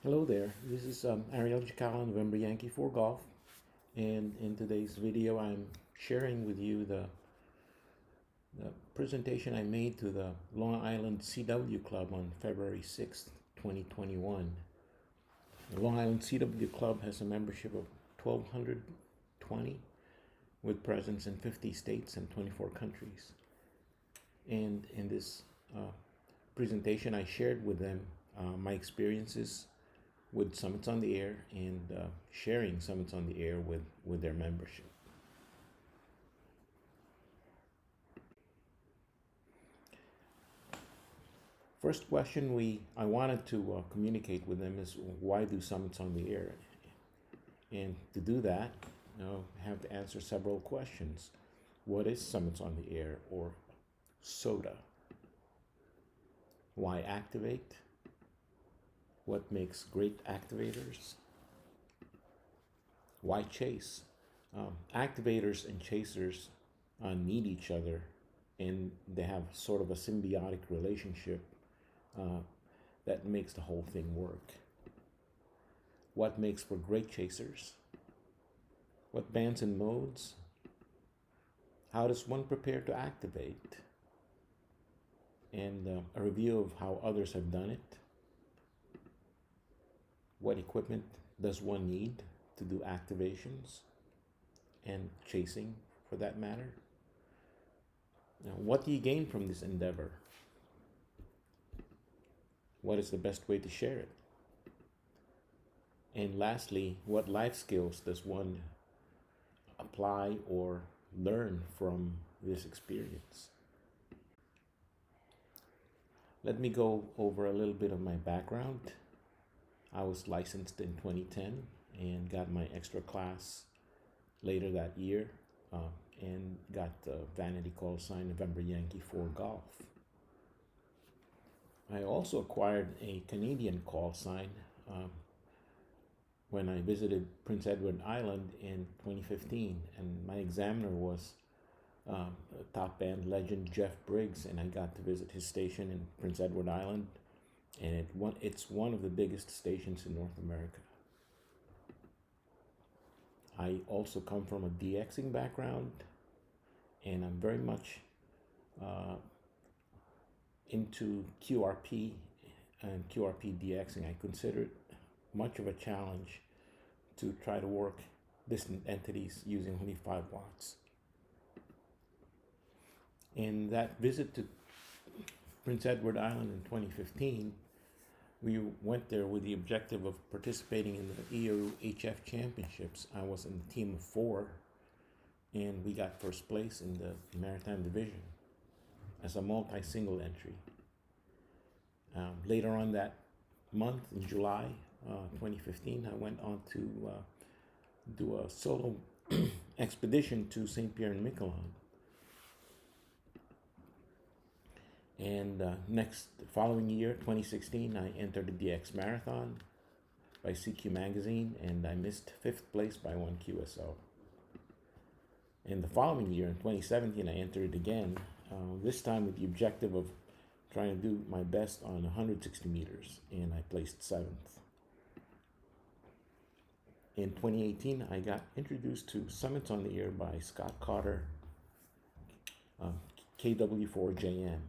Hello there, this is Ariel Jacala, November Yankee 4 Golf, and in today's video I'm sharing with you the presentation I made to the Long Island CW Club on February 6th, 2021. The Long Island CW Club has a membership of 1,220 with presence in 50 states and 24 countries. And in this presentation I shared with them my experiences with Summits on the Air and sharing Summits on the Air with their membership. First question I wanted to communicate with them is, why do Summits on the Air? And to do that, I have to answer several questions. What is Summits on the Air, or SOTA? Why activate? What makes great activators? Why chase? Activators and chasers need each other, and they have sort of a symbiotic relationship that makes the whole thing work. What makes for great chasers? What bands and modes? How does one prepare to activate? And a review of how others have done it. What equipment does one need to do activations and chasing, for that matter? Now, what do you gain from this endeavor? What is the best way to share it? And lastly, what life skills does one apply or learn from this experience? Let me go over a little bit of my background. I was licensed in 2010 and got my extra class later that year and got the vanity call sign November Yankee 4 Golf. I also acquired a Canadian call sign when I visited Prince Edward Island in 2015, and my examiner was top band legend Jeff Briggs, and I got to visit his station in Prince Edward Island, and it's one of the biggest stations in North America. I also come from a DXing background, and I'm very much into QRP and QRP DXing. I consider it much of a challenge to try to work distant entities using only 5 watts. In that visit to Prince Edward Island in 2015, we went there with the objective of participating in the ERU HF Championships. I was in the team of 4, and we got first place in the Maritime Division as a multi-single entry. Later on that month, in July 2015, I went on to do a solo expedition to St. Pierre and Miquelon. And following year, 2016, I entered the DX Marathon by CQ Magazine, and I missed 5th place by 1 QSO. And the following year, in 2017, I entered it again, this time with the objective of trying to do my best on 160 meters, and I placed 7th. In 2018, I got introduced to Summits on the Air by Scott Carter, KW4JM.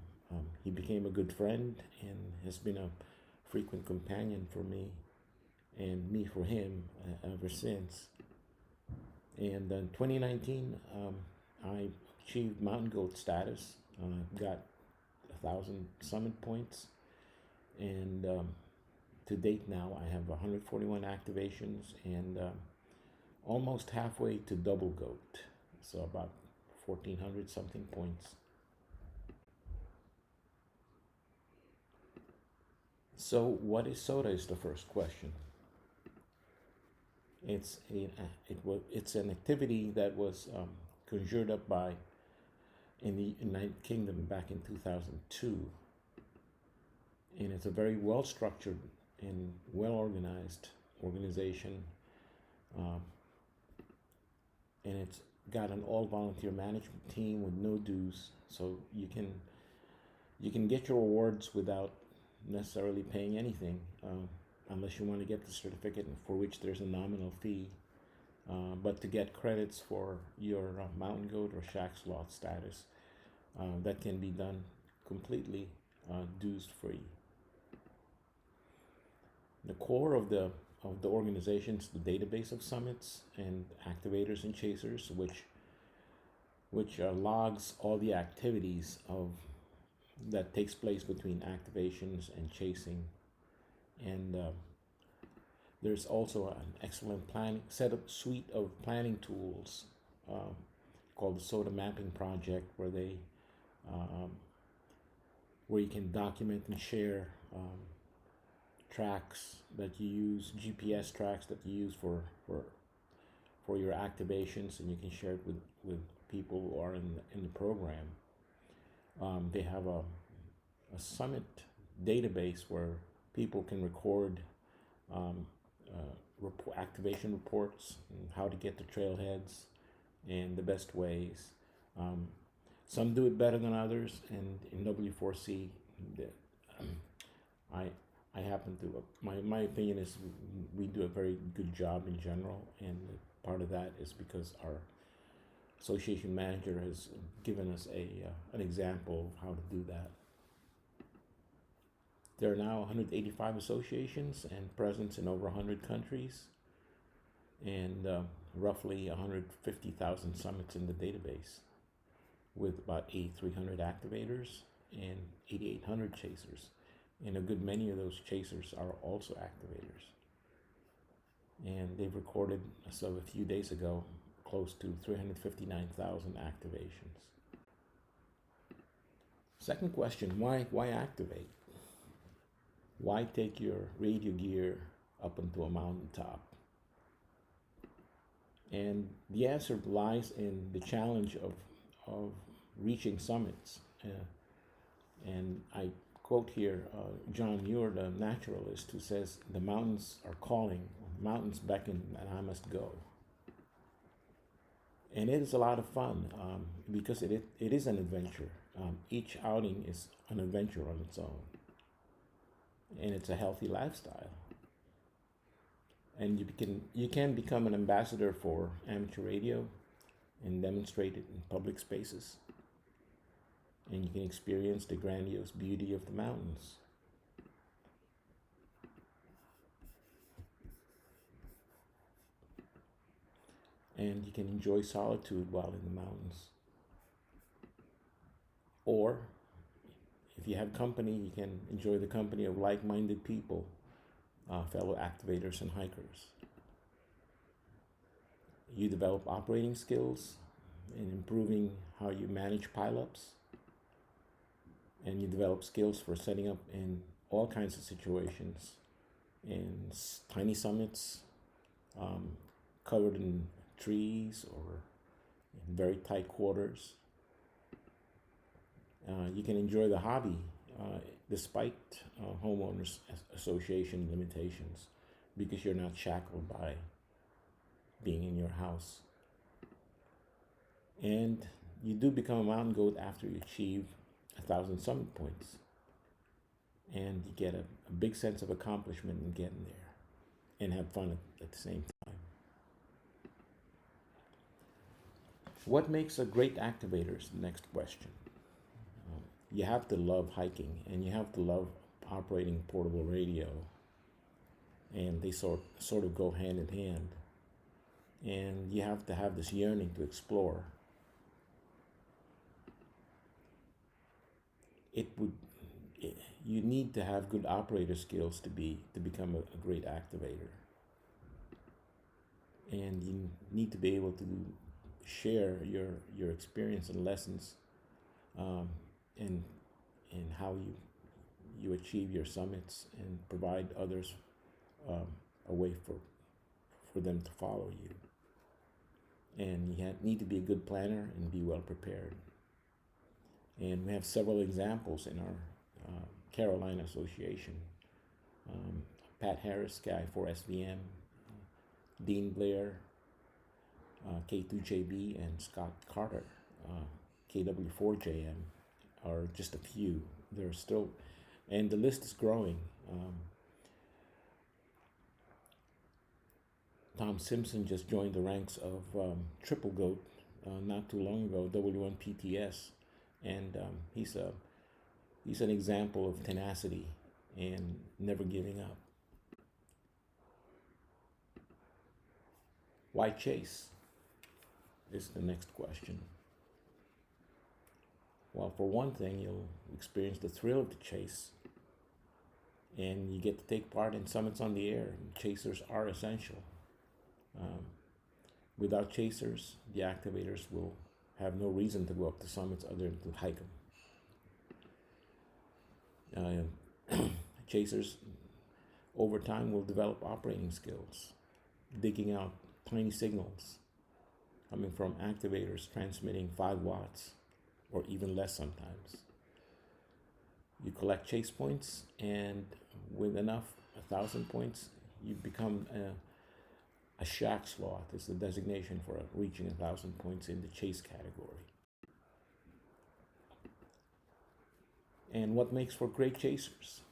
He became a good friend and has been a frequent companion for me, and me for him ever since. And in 2019, I achieved Mountain Goat status, got 1,000 summit points, and to date now I have 141 activations and almost halfway to double goat, so about 1,400 something points. So what is SOTA is the first question. It's an activity that was conjured up in the United Kingdom back in 2002, and it's a very well structured and well organized organization, and it's got an all volunteer management team with no dues, so you can get your awards without necessarily paying anything. unless you want to get the certificate, for which there's a nominal fee. But to get credits for your mountain goat or shack sloth status, that can be done completely dues free. The core of the organization is the database of summits and activators and chasers, which logs all the activities of that takes place between activations and chasing. And there's also an excellent planning suite of planning tools called the SOTA mapping project, where you can document and share tracks that you use, GPS tracks that you use for your activations, and you can share it with people who are in the program. They have a summit database where people can record activation reports, and how to get to trailheads and the best ways. Some do it better than others, and in W4C, I happen to, my opinion is we do a very good job in general, and part of that is because our association manager has given us an example of how to do that. There are now 185 associations and presence in over 100 countries, and roughly 150,000 summits in the database, with about 8,300 activators and 8,800 chasers. And a good many of those chasers are also activators. And they've recorded, as of a few days ago, close to 359,000 activations. Second question, why activate? Why take your radio gear up into a mountaintop? And the answer lies in the challenge of reaching summits. And I quote here John Muir, the naturalist, who says, "The mountains are calling, mountains beckon, and I must go." And it is a lot of fun because it is an adventure. Each outing is an adventure on its own. And it's a healthy lifestyle. And you can become an ambassador for amateur radio and demonstrate it in public spaces. And you can experience the grandiose beauty of the mountains. And you can enjoy solitude while in the mountains. Or, if you have company, you can enjoy the company of like-minded people, fellow activators and hikers. You develop operating skills in improving how you manage pileups, and you develop skills for setting up in all kinds of situations, in tiny summits, covered in trees or in very tight quarters. You can enjoy the hobby despite homeowners association limitations, because you're not shackled by being in your house. And you do become a mountain goat after you achieve 1,000 summit points, and you get a big sense of accomplishment in getting there, and have fun at the same time. What makes a great activator is the next question. You have to love hiking, and you have to love operating portable radio, and they sort of go hand in hand. And you have to have this yearning to explore. You need to have good operator skills to become a great activator, and you need to be able to share your experience and lessons, and how you achieve your summits, and provide others a way for them to follow you. And you need to be a good planner and be well prepared. And we have several examples in our Carolina Association. Pat Harris, Sky4 SVM, Dean Blair, K2JB, and Scott Carter, KW4JM, are just a few. There's still, and the list is growing. Tom Simpson just joined the ranks of Triple Goat not too long ago, W1PTS, and he's an example of tenacity and never giving up. Why chase? Is the next question. Well, for one thing, you'll experience the thrill of the chase, and you get to take part in summits on the air. Chasers are essential. Without chasers, the activators will have no reason to go up to summits other than to hike them. Chasers, over time, will develop operating skills, digging out tiny signals coming from activators transmitting 5 watts or even less sometimes. You collect chase points, and with enough, 1,000 points, you become a shack sloth is the designation for reaching 1,000 points in the chase category. And what makes for great chasers?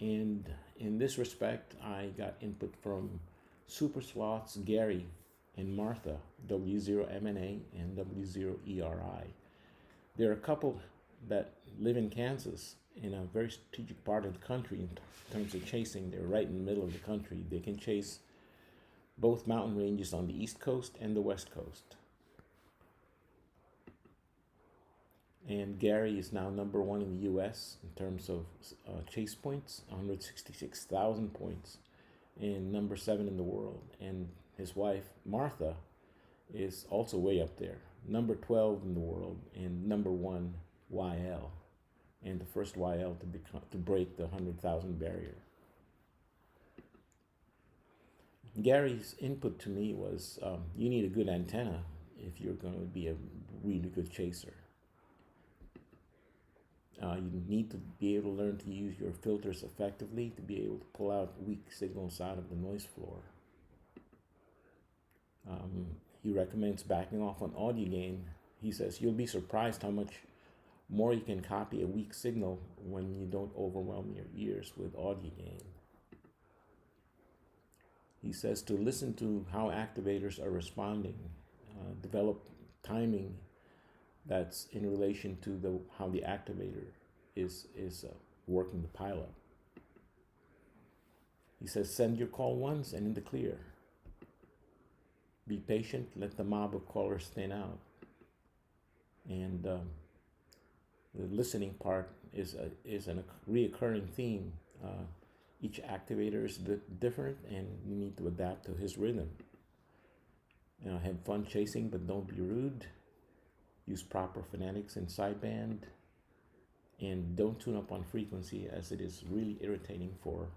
And in this respect, I got input from super sloths Gary and Martha, W0MNA and W0ERI. There are a couple that live in Kansas, in a very strategic part of the country in terms of chasing. They're right in the middle of the country. They can chase both mountain ranges on the East Coast and the West Coast. And Gary is now number 1 in the U.S. in terms of chase points, 166,000 points, and number 7 in the world. And his wife, Martha, is also way up there, number 12 in the world and number 1 YL, and the first YL to break the 100,000 barrier. Gary's input to me was, you need a good antenna if you're going to be a really good chaser. You need to be able to learn to use your filters effectively to be able to pull out weak signals out of the noise floor. He recommends backing off on audio gain. He says you'll be surprised how much more you can copy a weak signal when you don't overwhelm your ears with audio gain. He says to listen to how activators are responding, develop timing that's in relation to how the activator is working the pileup. He says send your call once and in the clear. Be patient, let the mob of callers thin out. And the listening part is a reoccurring theme. Each activator is different, and you need to adapt to his rhythm. Have fun chasing, but don't be rude. Use proper phonetics in sideband, and don't tune up on frequency, as it is really irritating for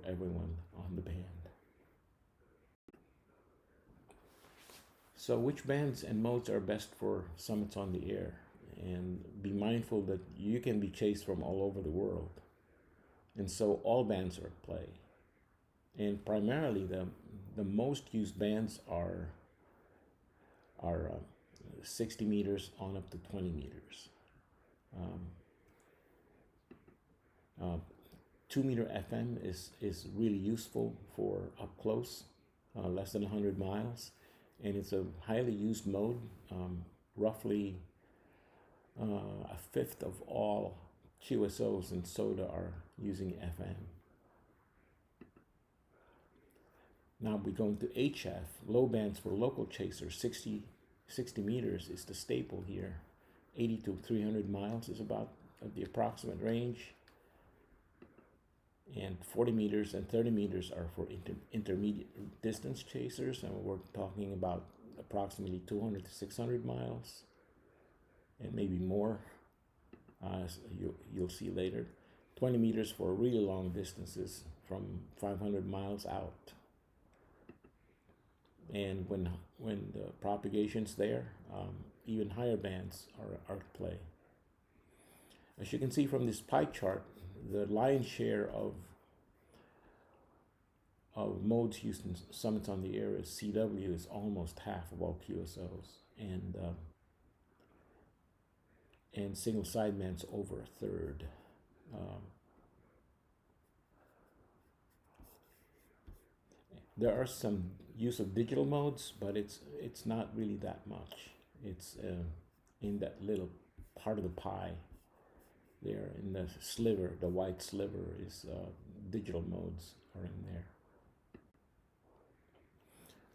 everyone on the band. So which bands and modes are best for summits on the air? And be mindful that you can be chased from all over the world. And so all bands are at play. And primarily the most used bands are 60 meters on up to 20 meters. 2 meter FM is really useful for up close, less than 100 miles. And it's a highly used mode. Roughly a fifth of all QSOs and SOTA are using FM. Now we're going to HF, low bands for local chasers. 60 meters is the staple here. 80 to 300 miles is about the approximate range. And 40 meters and 30 meters are for intermediate distance chasers, and we're talking about approximately 200 to 600 miles, and maybe more, as you'll see later. 20 meters for really long distances from 500 miles out. And when the propagation's there, even higher bands are at play. As you can see from this pie chart, the lion's share of modes used in summits on the air is CW is almost half of all QSOs, and single sidebands over a third. There are some use of digital modes, but it's not really that much. It's in that little part of the pie there in the sliver, the white sliver is digital modes are in there.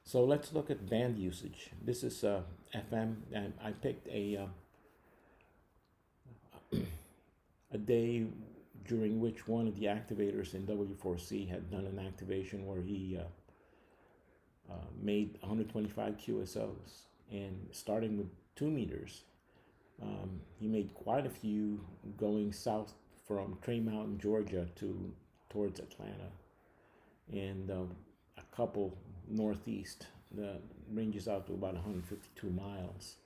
So let's look at band usage. This is FM, and I picked a day during which one of the activators in W4C had done an activation where he made 125 QSOs, and starting with 2 meters, he made quite a few going south from Train Mountain, Georgia towards Atlanta, and a couple northeast that ranges out to about 152 miles.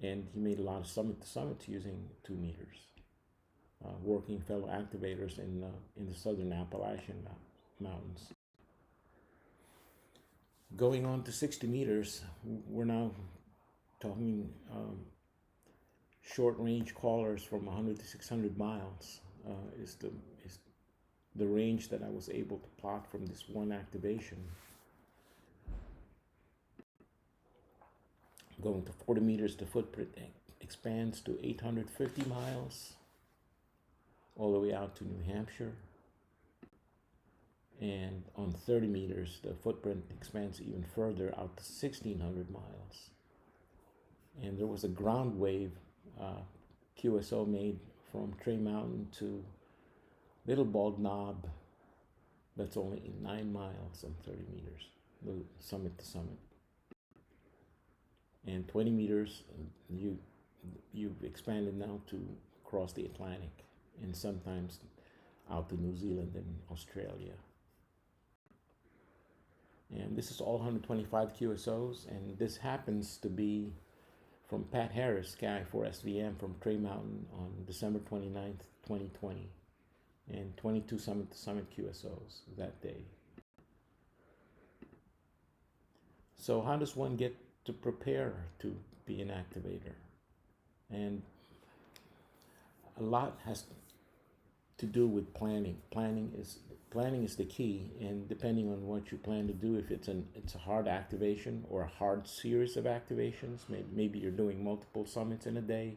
And he made a lot of summit to summits using 2 meters, working fellow activators in the southern Appalachian mountains. Going on to 60 meters, we're now talking short range callers from 100 to 600 miles is the range that I was able to plot from this one activation. Going to 40 meters, the footprint expands to 850 miles, all the way out to New Hampshire. And on 30 meters, the footprint expands even further out to 1,600 miles. And there was a ground wave QSO made from Train Mountain to Little Bald Knob. That's only 9 miles on 30 meters, summit to summit. And 20 meters, you've expanded now to across the Atlantic and sometimes out to New Zealand and Australia. And this is all 125 QSOs, and this happens to be from Pat Harris, Sky4SVM from Train Mountain on December 29th, 2020, and 22 summit to summit QSOs that day. So how does one get to prepare to be an activator? And a lot has to do with planning. Planning is the key, and depending on what you plan to do, if it's a hard activation or a hard series of activations, maybe you're doing multiple summits in a day,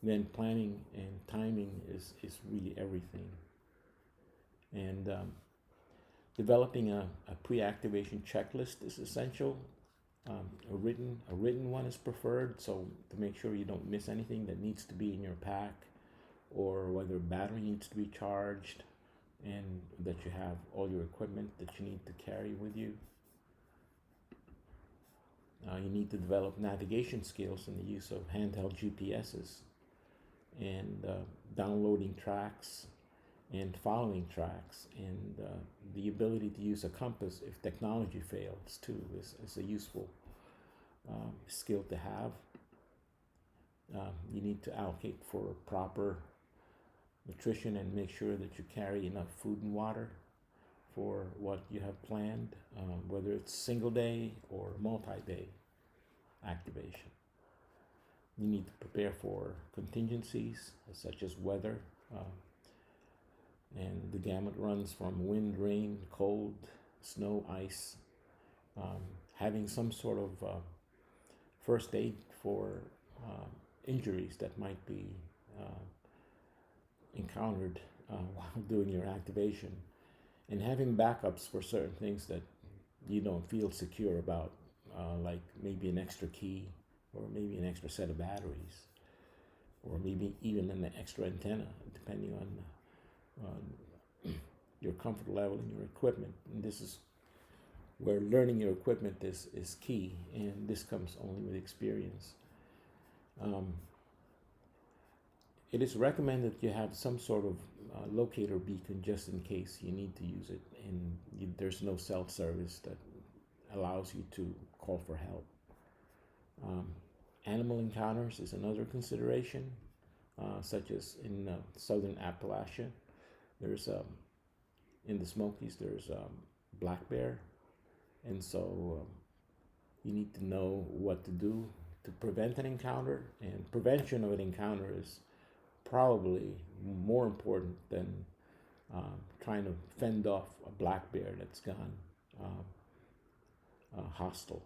then planning and timing is really everything. And developing a pre-activation checklist is essential. A written one is preferred, so to make sure you don't miss anything that needs to be in your pack, or whether battery needs to be charged, and that you have all your equipment that you need to carry with you. You need to develop navigation skills in the use of handheld GPSs, and downloading tracks and following tracks, and the ability to use a compass if technology fails too is a useful skill to have. You need to allocate for proper nutrition and make sure that you carry enough food and water for what you have planned, whether it's single day or multi-day activation. You need to prepare for contingencies such as weather, and the gamut runs from wind, rain, cold, snow, ice. Having some sort of first aid for injuries that might be encountered while doing your activation, and having backups for certain things that you don't feel secure about, like maybe an extra key, or maybe an extra set of batteries, or maybe even an extra antenna, depending on your comfort level and your equipment. And this is where learning your equipment is key, and this comes only with experience. It is recommended you have some sort of locator beacon just in case you need to use it, and there's no cell service that allows you to call for help. Animal encounters is another consideration, such as in southern Appalachia. There's in the Smokies there's black bear, and so you need to know what to do to prevent an encounter, and prevention of an encounter is probably more important than trying to fend off a black bear that's gone. hostile.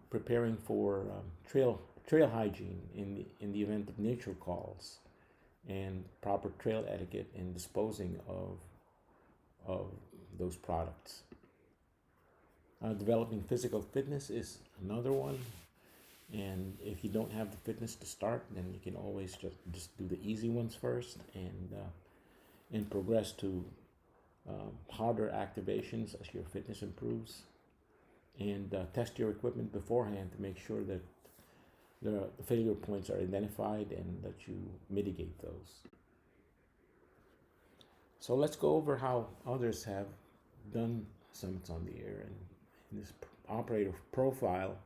Preparing for trail hygiene in the event of nature calls, and proper trail etiquette in disposing of those products. Developing physical fitness is another one, and if you don't have the fitness to start, then you can always just do the easy ones first, and progress to harder activations as your fitness improves. And test your equipment beforehand to make sure that the failure points are identified and that you mitigate those. So let's go over how others have done summits on the air. And in this operator profile,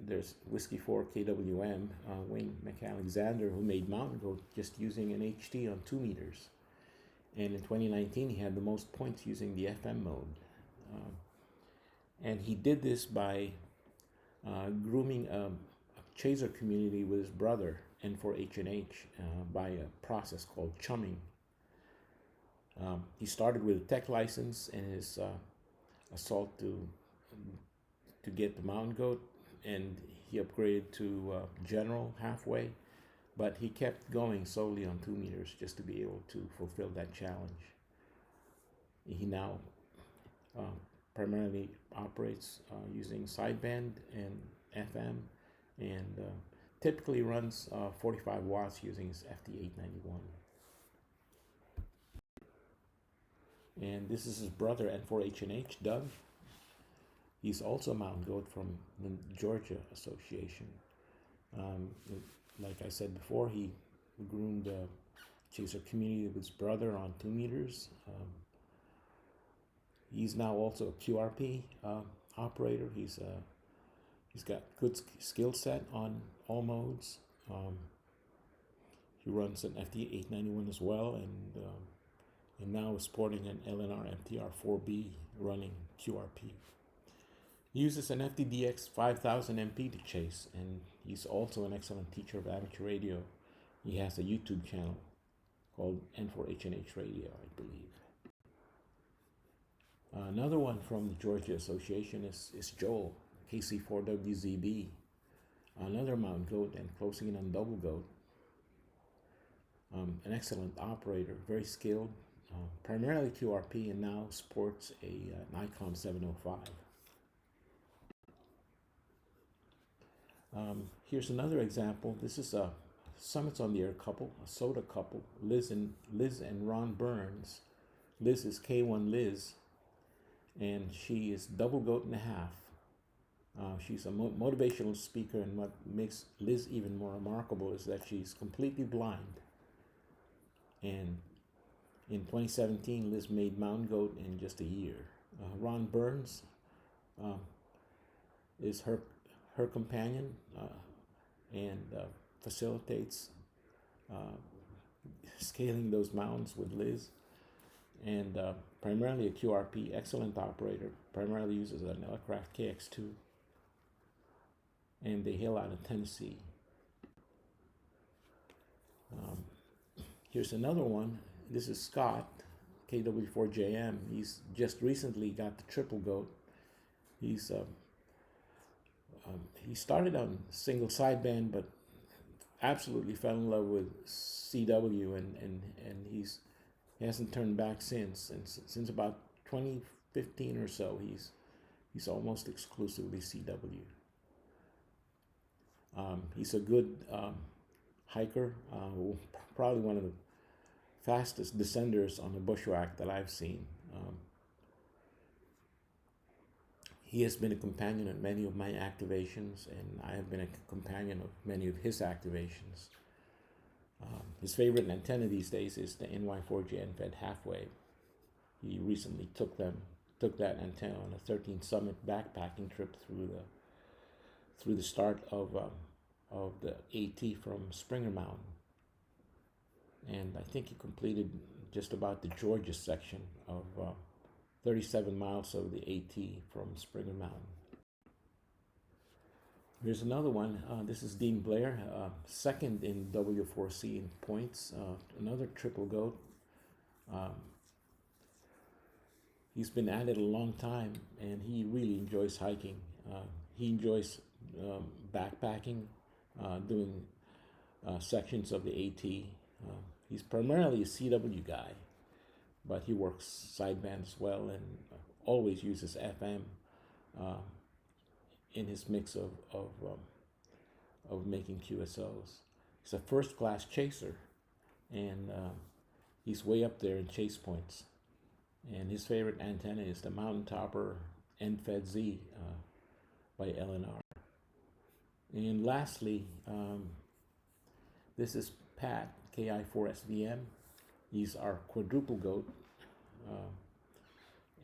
there's Whiskey 4 KWM, Wayne McAlexander, who made mountain goat just using an HT on 2 meters. And in 2019, he had the most points using the FM mode. And he did this by grooming a chaser community with his brother, N4H&H, by a process called chumming. He started with a tech license and his assault to get the mountain goat, and he upgraded to general halfway, but he kept going solely on 2 meters just to be able to fulfill that challenge. He now primarily operates using sideband and FM, and typically runs 45 watts using his FD891. And this is his brother, N4H&H, Doug. He's also a mountain goat from the Georgia Association. Like I said before, he groomed the chaser community with his brother on 2 meters. He's now also a QRP operator. He's got good skill set on all modes. He runs an FD891 as well, and now is sporting an LNR MTR 4B running QRP. He uses an FDDX 5000 MP to chase, and he's also an excellent teacher of amateur radio. He has a YouTube channel called N4H&H Radio, I believe. Another one from the Georgia Association is Joel, KC4WZB, another mountain goat and closing in on double goat. An excellent operator, very skilled, primarily QRP, and now sports a Nikon 705. Here's another example. This is a Summits on the Air couple, a SOTA couple, Liz and Ron Burns. Liz is K1 Liz, and she is double goat and a half. She's a motivational speaker, and what makes Liz even more remarkable is that she's completely blind. And in 2017, Liz made mountain goat in just a year. Ron Burns is her companion and facilitates scaling those mountains with Liz, and primarily a QRP, excellent operator, primarily uses an Elecraft KX2, and they hail out of Tennessee. Here's another one. This is Scott, KW4JM. He's just recently got the triple goat. He started on single sideband, but absolutely fell in love with CW, and he hasn't turned back since. And since about 2015 or so, he's almost exclusively CW. He's a good hiker, probably one of the fastest descenders on the bushwhack that I've seen. He has been a companion at many of my activations, and I have been a companion of many of his activations. His favorite antenna these days is the NY4J Fed halfway. He recently took that antenna on a 13 summit backpacking trip through the start of the AT from Springer Mountain, and I think he completed just about the Georgia section of 37 miles of the AT from Springer Mountain. Here's another one. This is Dean Blair, second in W4C in points, another triple goat. He's been at it a long time, and he really enjoys hiking. He enjoys backpacking, doing sections of the AT. He's primarily a CW guy, but he works sideband as well, and always uses FM uh, in his mix of making QSOs. He's a first-class chaser, and he's way up there in chase points. And his favorite antenna is the Mountaintopper NFED Z by LNR. And lastly, this is Pat, KI4SVM. He's our quadruple goat,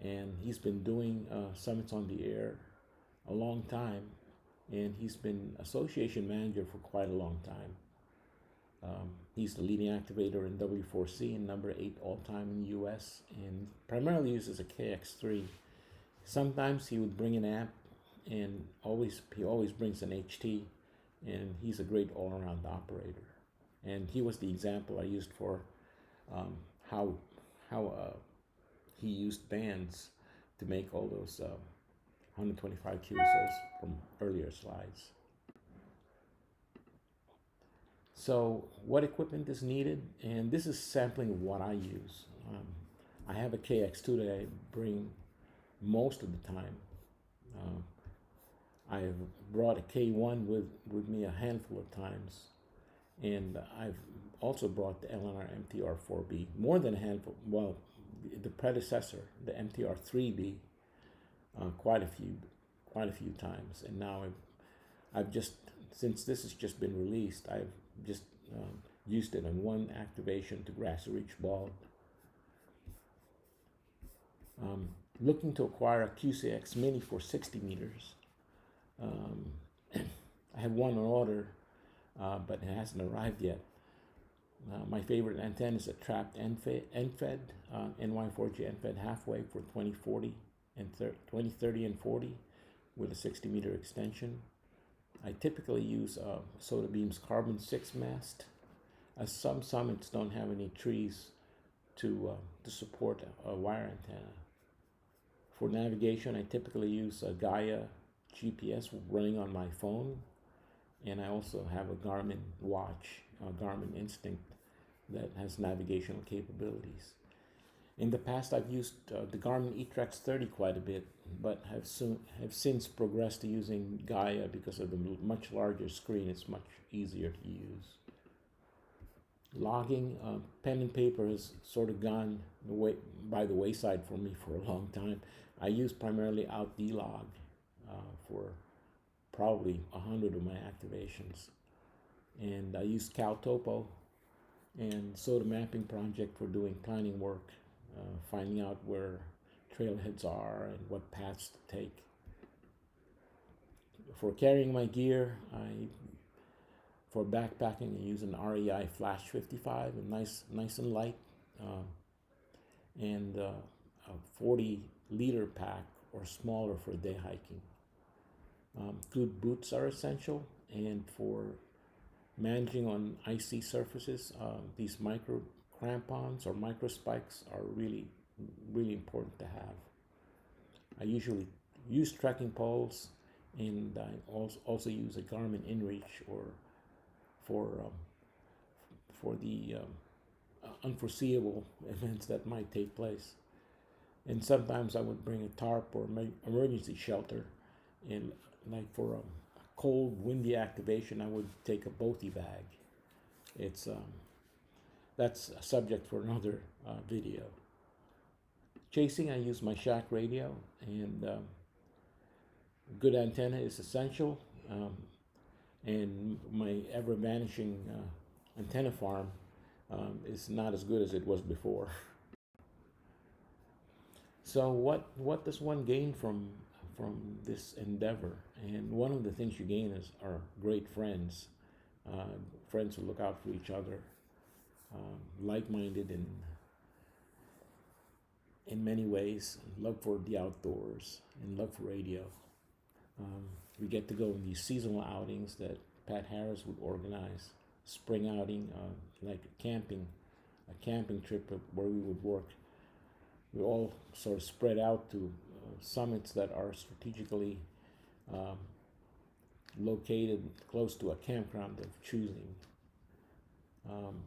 and he's been doing summits on the air a long time, and he's been association manager for quite a long time. He's the leading activator in W4C and number 8 all-time in the US, and primarily uses a KX3. Sometimes he would bring an amp, and he always brings an HT, and he's a great all-around operator. And he was the example I used for how he used bands to make all those 125 QSOs from earlier slides. So what equipment is needed? And this is sampling of what I use. I have a KX2 that I bring most of the time. I've brought a K1 with me a handful of times. And I've also brought the LNR MTR4B, more than a handful. Well, the predecessor, the MTR3B, quite a few times. And now I've just, since this has just been released, I've just used it in one activation to grassy reach bald. Looking to acquire a QCX Mini for 60 meters. I have one on order, but it hasn't arrived yet. My favorite antenna is a trapped NFED, NY4G NFED halfway for 2040 and 2030 and 40 with a 60-meter extension. I typically use SOTA Beam's carbon 6 mast, as some summits don't have any trees to support a wire antenna. For navigation, I typically use a Gaia GPS running on my phone, and I also have a Garmin watch, Garmin Instinct, that has navigational capabilities. In the past, I've used the Garmin eTrex 30 quite a bit, but have since progressed to using Gaia because of the much larger screen. It's much easier to use. Logging, pen and paper has sort of gone by the wayside for me for a long time. I use primarily OutDlog for probably 100 of my activations. And I use CalTopo and SOTA Mapping Project for doing planning work, finding out where trailheads are and what paths to take. For carrying my gear, for backpacking, I use an REI Flash 55, nice and light, and a 40-liter pack or smaller for day hiking. Good boots are essential, and for managing on icy surfaces, these micro crampons or micro spikes are really important to have. I usually use trekking poles, and I also use a Garmin InReach for the unforeseeable events that might take place. And sometimes I would bring a tarp or emergency shelter, and like for a cold, windy activation, I would take a Boaty bag. It's that's a subject for another video. Chasing, I use my Shack radio, and good antenna is essential, and my ever-vanishing antenna farm is not as good as it was before. So what does one gain from this endeavor? And one of the things you gain are great friends, friends who look out for each other, like-minded in many ways, love for the outdoors and love for radio. We get to go on these seasonal outings that Pat Harris would organize, spring outing, like a camping trip where we would work we all sort of spread out to summits that are strategically um, located close to a campground of choosing. Um,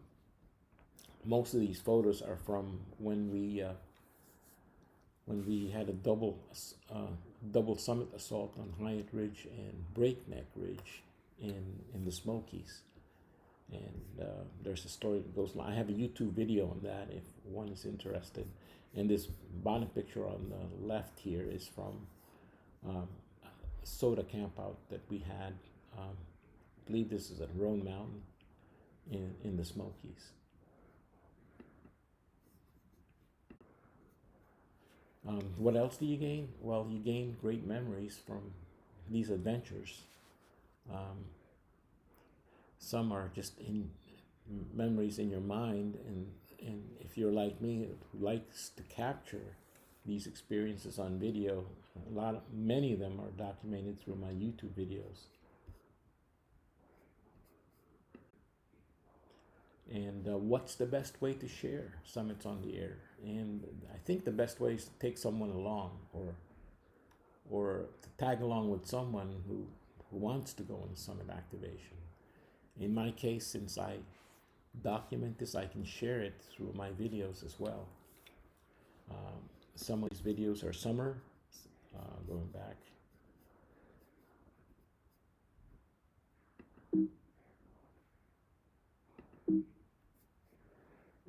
most of these photos are from when we had a double summit assault on Hyatt Ridge and Breakneck Ridge in the Smokies. And there's a story that goes on. I have a YouTube video on that if one is interested. And this bottom picture on the left here is from a SOTA campout that we had. I believe this is at Roan Mountain in the Smokies. What else do you gain? Well, you gain great memories from these adventures. Some are just in memories in your mind, and if you're like me, who likes to capture these experiences on video, many of them are documented through my YouTube videos. And what's the best way to share summits on the air? And I think the best way is to take someone along, or to tag along with someone who wants to go on summit activation. In my case, since I document this, I can share it through my videos as well. Some of these videos are summer, going back.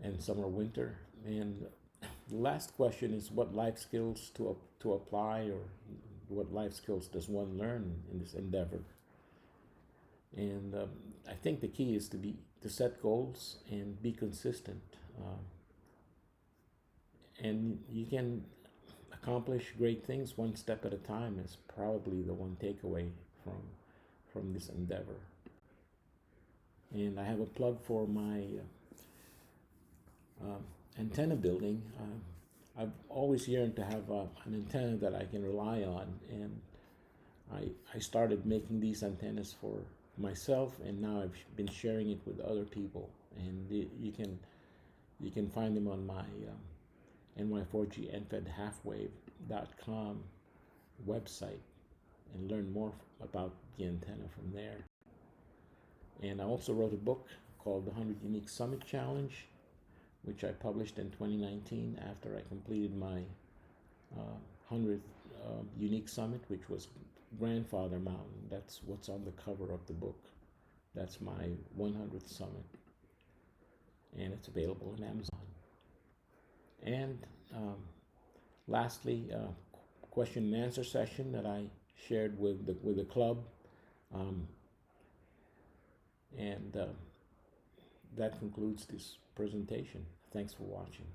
And some are winter. And the last question is what life skills to apply, or what life skills does one learn in this endeavor? And I think the key is to set goals and be consistent. And you can accomplish great things one step at a time is probably the one takeaway from this endeavor. And I have a plug for my antenna building. I've always yearned to have an antenna that I can rely on, and I started making these antennas for myself, and now I've been sharing it with other people. And you can find them on my ny4gnfedhalfwave.com website and learn more about the antenna from there. And I also wrote a book called The 100 Unique Summit Challenge, which I published in 2019 after I completed my 100th unique summit, which was Grandfather Mountain. That's what's on the cover of the book. That's my 100th summit, and it's available on Amazon. And lastly, question and answer session that I shared with the club, and that concludes this presentation. Thanks for watching.